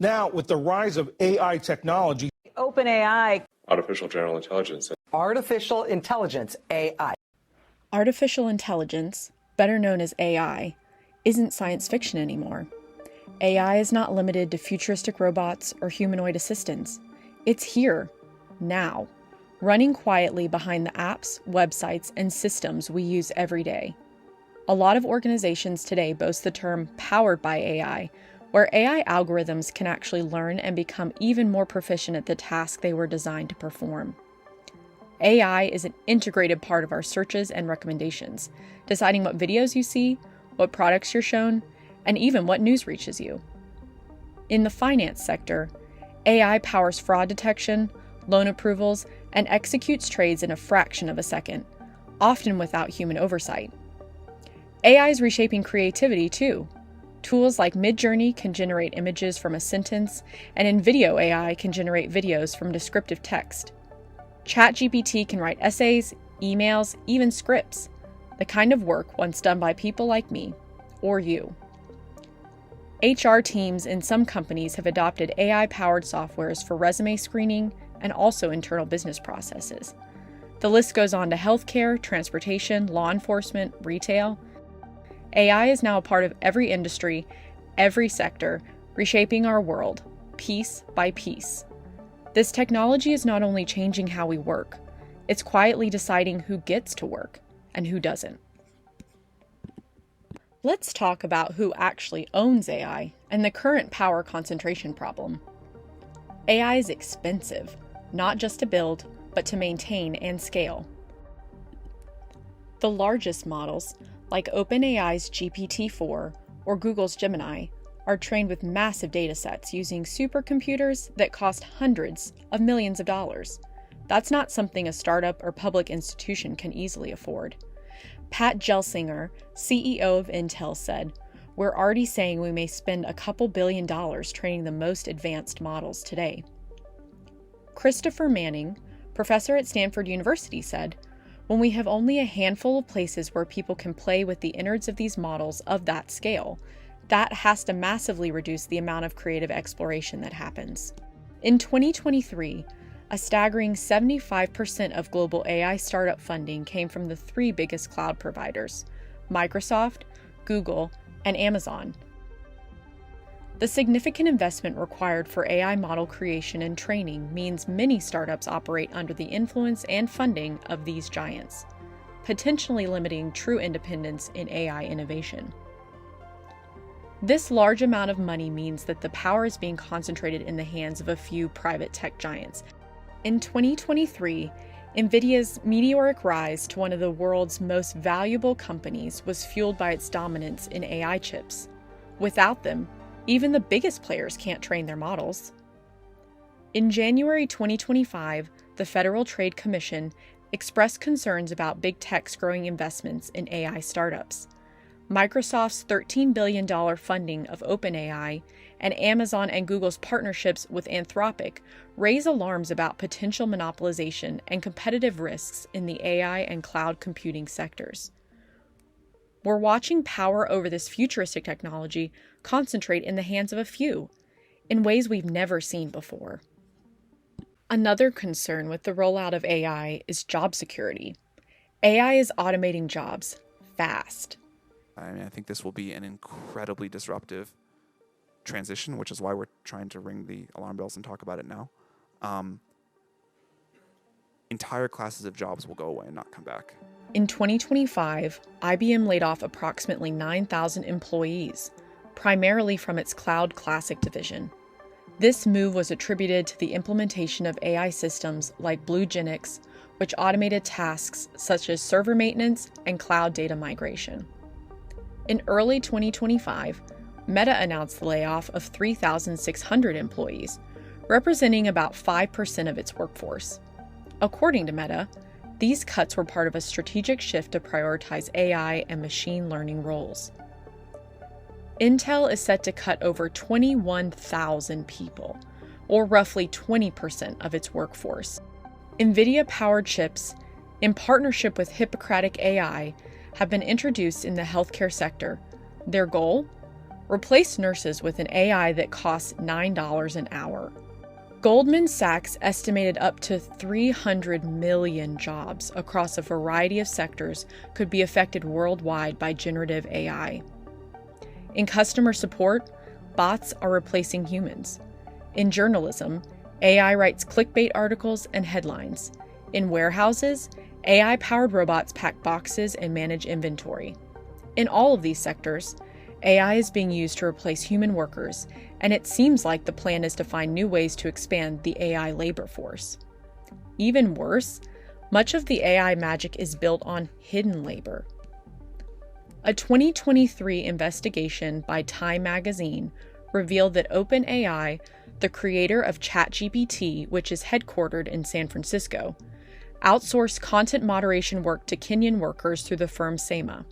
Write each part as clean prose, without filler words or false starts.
Now, with the rise of AI technology, OpenAI, artificial general intelligence, artificial intelligence, AI. Artificial intelligence, better known as AI, isn't science fiction anymore. AI is not limited to futuristic robots or humanoid assistants. It's here, now, running quietly behind the apps, websites, and systems we use every day. A lot of organizations today boast the term powered by AI, where AI algorithms can actually learn and become even more proficient at the task they were designed to perform. AI is an integrated part of our searches and recommendations, deciding what videos you see, what products you're shown, and even what news reaches you. In the finance sector, AI powers fraud detection, loan approvals, and executes trades in a fraction of a second, often without human oversight. AI is reshaping creativity too. Tools like Midjourney can generate images from a sentence, and in video AI can generate videos from descriptive text. ChatGPT can write essays, emails, even scripts, the kind of work once done by people like me, or you. HR teams in some companies have adopted AI-powered softwares for resume screening and also internal business processes. The list goes on to healthcare, transportation, law enforcement, retail. AI is now a part of every industry, every sector, reshaping our world, piece by piece. This technology is not only changing how we work, it's quietly deciding who gets to work and who doesn't. Let's talk about who actually owns AI and the current power concentration problem. AI is expensive, not just to build, but to maintain and scale. The largest models, like OpenAI's GPT-4 or Google's Gemini, are trained with massive datasets using supercomputers that cost hundreds of millions of dollars. That's not something a startup or public institution can easily afford. Pat Gelsinger, CEO of Intel, said, "We're already saying we may spend a couple $1 billion training the most advanced models today." Christopher Manning, professor at Stanford University, said, "When we have only a handful of places where people can play with the innards of these models of that scale, that has to massively reduce the amount of creative exploration that happens." In 2023, a staggering 75% of global AI startup funding came from the three biggest cloud providers, Microsoft, Google, and Amazon. The significant investment required for AI model creation and training means many startups operate under the influence and funding of these giants, potentially limiting true independence in AI innovation. This large amount of money means that the power is being concentrated in the hands of a few private tech giants. In 2023, NVIDIA's meteoric rise to one of the world's most valuable companies was fueled by its dominance in AI chips. Without them, even the biggest players can't train their models. In January 2025, the Federal Trade Commission expressed concerns about big tech's growing investments in AI startups. Microsoft's $13 billion funding of OpenAI and Amazon and Google's partnerships with Anthropic raise alarms about potential monopolization and competitive risks in the AI and cloud computing sectors. We're watching power over this futuristic technology concentrate in the hands of a few, in ways we've never seen before. Another concern with the rollout of AI is job security. AI is automating jobs fast. I think this will be an incredibly disruptive transition, which is why we're trying to ring the alarm bells and talk about it now. Entire classes of jobs will go away and not come back. In 2025, IBM laid off approximately 9,000 employees, primarily from its Cloud Classic division. This move was attributed to the implementation of AI systems like BlueGenix, which automated tasks such as server maintenance and cloud data migration. In early 2025, Meta announced the layoff of 3,600 employees, representing about 5% of its workforce. According to Meta, these cuts were part of a strategic shift to prioritize AI and machine learning roles. Intel is set to cut over 21,000 people, or roughly 20% of its workforce. NVIDIA-powered chips, in partnership with Hippocratic AI, have been introduced in the healthcare sector. Their goal? replace nurses with an AI that costs $9 an hour. Goldman Sachs estimated up to 300 million jobs across a variety of sectors could be affected worldwide by generative AI. In customer support, bots are replacing humans. In journalism, AI writes clickbait articles and headlines. In warehouses, AI-powered robots pack boxes and manage inventory. In all of these sectors, AI is being used to replace human workers, and it seems like the plan is to find new ways to expand the AI labor force. Even worse, much of the AI magic is built on hidden labor. A 2023 investigation by Time magazine revealed that OpenAI, the creator of ChatGPT, which is headquartered in San Francisco, outsourced content moderation work to Kenyan workers through the firm Sema.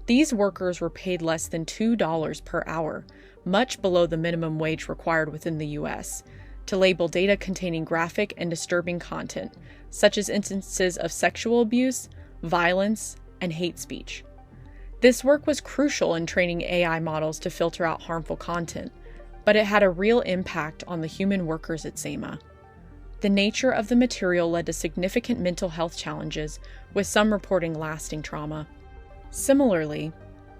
These workers were paid less than $2 per hour, much below the minimum wage required within the US, to label data containing graphic and disturbing content, such as instances of sexual abuse, violence, and hate speech. This work was crucial in training AI models to filter out harmful content, but it had a real impact on the human workers at Sema. The nature of the material led to significant mental health challenges, with some reporting lasting trauma. Similarly,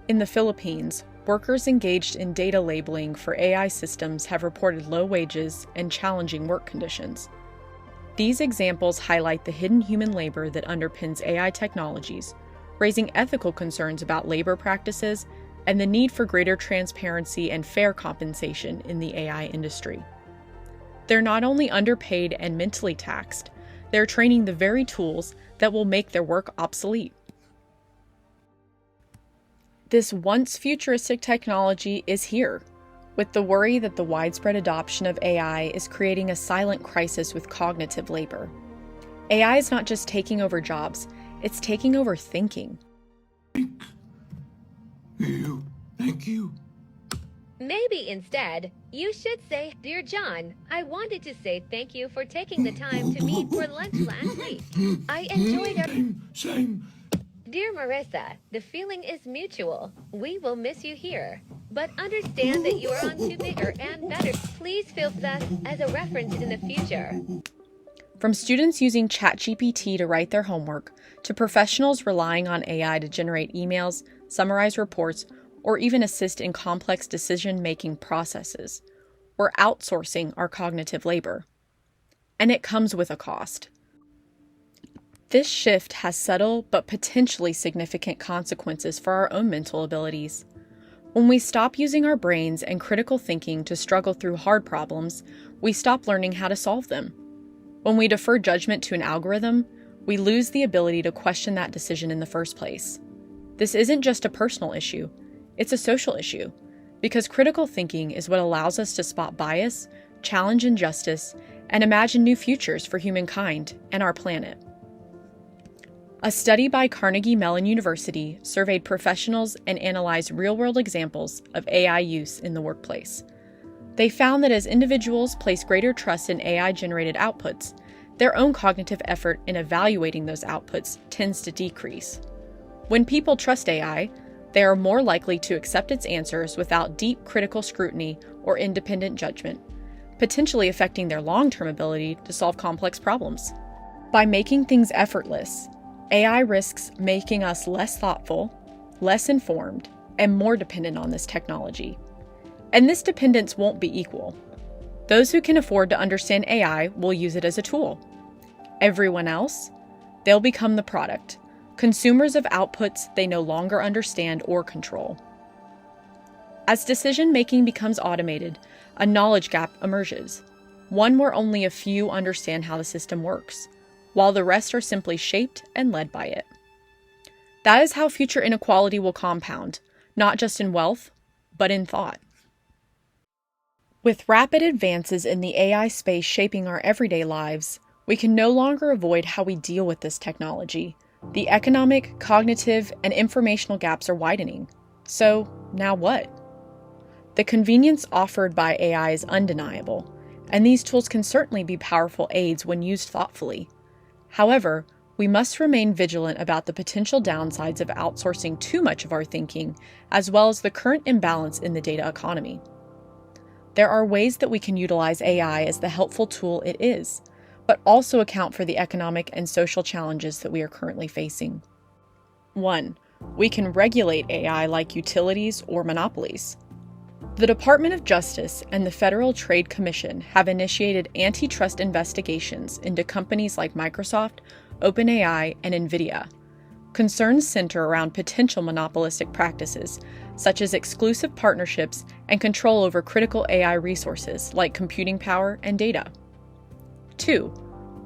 in the Philippines, workers engaged in data labeling for AI systems have reported low wages and challenging work conditions. These examples highlight the hidden human labor that underpins AI technologies, raising ethical concerns about labor practices and the need for greater transparency and fair compensation in the AI industry. They're not only underpaid and mentally taxed, they're training the very tools that will make their work obsolete. This once futuristic technology is here, with the worry that the widespread adoption of AI is creating a silent crisis with cognitive labor. AI is not just taking over jobs, it's taking over thinking. Thank you. Maybe instead, you should say, "Dear John, I wanted to say thank you for taking the time to meet for lunch last week. I enjoyed our..." Same. Dear Marissa, the feeling is mutual. We will miss you here, but understand that you are on to bigger and better. Please feel thus as a reference in the future. From students using ChatGPT to write their homework, to professionals relying on AI to generate emails, summarize reports, or even assist in complex decision-making processes, we're outsourcing our cognitive labor. And it comes with a cost. This shift has subtle but potentially significant consequences for our own mental abilities. When we stop using our brains and critical thinking to struggle through hard problems, we stop learning how to solve them. When we defer judgment to an algorithm, we lose the ability to question that decision in the first place. This isn't just a personal issue, it's a social issue, because critical thinking is what allows us to spot bias, challenge injustice, and imagine new futures for humankind and our planet. A study by Carnegie Mellon University surveyed professionals and analyzed real-world examples of AI use in the workplace. They found that as individuals place greater trust in AI-generated outputs, their own cognitive effort in evaluating those outputs tends to decrease. When people trust AI, they are more likely to accept its answers without deep critical scrutiny or independent judgment, potentially affecting their long-term ability to solve complex problems. By making things effortless, AI risks making us less thoughtful, less informed, and more dependent on this technology. And this dependence won't be equal. Those who can afford to understand AI will use it as a tool. Everyone else, they'll become the product, consumers of outputs they no longer understand or control. As decision-making becomes automated, a knowledge gap emerges, one where only a few understand how the system works, while the rest are simply shaped and led by it. That is how future inequality will compound, not just in wealth, but in thought. With rapid advances in the AI space shaping our everyday lives, we can no longer avoid how we deal with this technology. The economic, cognitive, and informational gaps are widening. So, now what? The convenience offered by AI is undeniable, and these tools can certainly be powerful aids when used thoughtfully. However, We must remain vigilant about the potential downsides of outsourcing too much of our thinking, as well as the current imbalance in the data economy. There are ways that we can utilize AI as the helpful tool it is, but also account for the economic and social challenges that we are currently facing. 1. We can regulate AI like utilities or monopolies. The Department of Justice and the Federal Trade Commission have initiated antitrust investigations into companies like Microsoft, OpenAI, and NVIDIA. Concerns center around potential monopolistic practices, such as exclusive partnerships and control over critical AI resources like computing power and data. 2.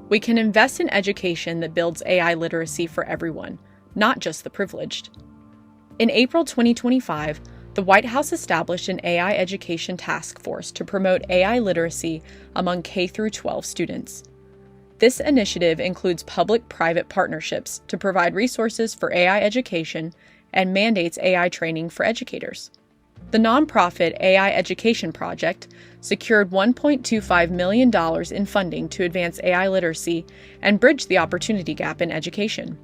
We can invest in education that builds AI literacy for everyone, not just the privileged. In April 2025, the White House established an AI education task force to promote AI literacy among K-12 students. This initiative includes public-private partnerships to provide resources for AI education and mandates AI training for educators. The nonprofit AI Education Project secured $1.25 million in funding to advance AI literacy and bridge the opportunity gap in education.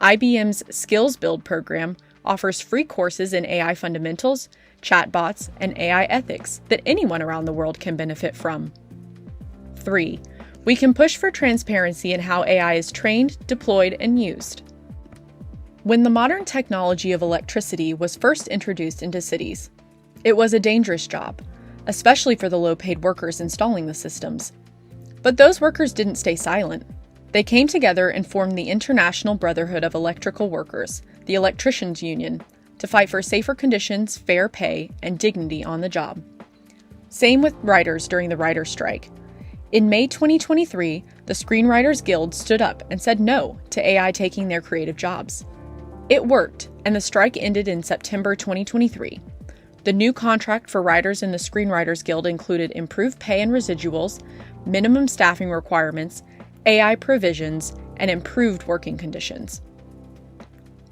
IBM's Skills Build program offers free courses in AI fundamentals, chatbots, and AI ethics that anyone around the world can benefit from. 3. We can push for transparency in how AI is trained, deployed, and used. When the modern technology of electricity was first introduced into cities, it was a dangerous job, especially for the low-paid workers installing the systems. But those workers didn't stay silent. They came together and formed the International Brotherhood of Electrical Workers, the Electricians Union, to fight for safer conditions, fair pay, and dignity on the job. Same with writers during the writer's strike. In May 2023, the Screenwriters Guild stood up and said no to AI taking their creative jobs. It worked, and the strike ended in September 2023. The new contract for writers in the Screenwriters Guild included improved pay and residuals, minimum staffing requirements, AI provisions, and improved working conditions.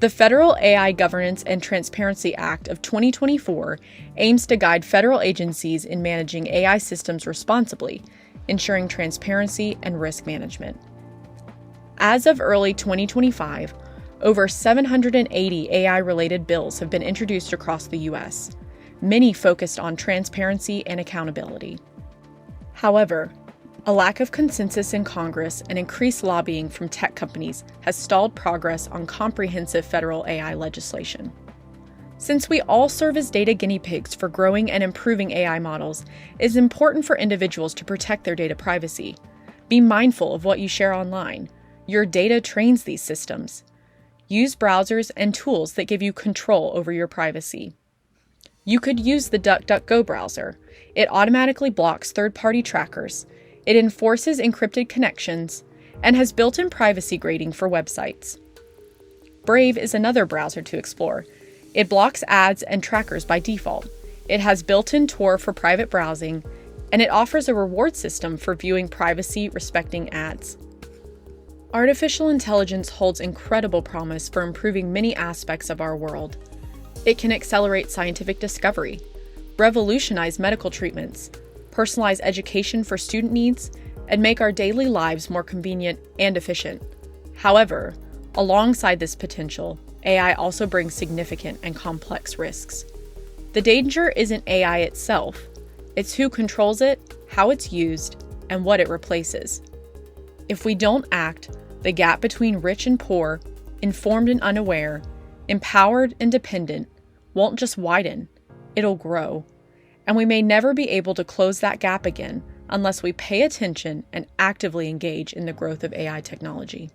The Federal AI Governance and Transparency Act of 2024 aims to guide federal agencies in managing AI systems responsibly, ensuring transparency and risk management. As of early 2025, over 780 AI-related bills have been introduced across the U.S., many focused on transparency and accountability. However, a lack of consensus in Congress and increased lobbying from tech companies has stalled progress on comprehensive federal AI legislation. Since we all serve as data guinea pigs for growing and improving AI models, it is important for individuals to protect their data privacy. Be mindful of what you share online. Your data trains these systems. Use browsers and tools that give you control over your privacy. You could use the DuckDuckGo browser. It automatically blocks third-party trackers. It enforces encrypted connections and has built-in privacy grading for websites. Brave is another browser to explore. It blocks ads and trackers by default. It has built-in Tor for private browsing, and it offers a reward system for viewing privacy-respecting ads. Artificial intelligence holds incredible promise for improving many aspects of our world. It can accelerate scientific discovery, revolutionize medical treatments, personalize education for student needs, and make our daily lives more convenient and efficient. However, alongside this potential, AI also brings significant and complex risks. The danger isn't AI itself, it's who controls it, how it's used, and what it replaces. If we don't act, the gap between rich and poor, informed and unaware, empowered and dependent, won't just widen, it'll grow. And we may never be able to close that gap again unless we pay attention and actively engage in the growth of AI technology.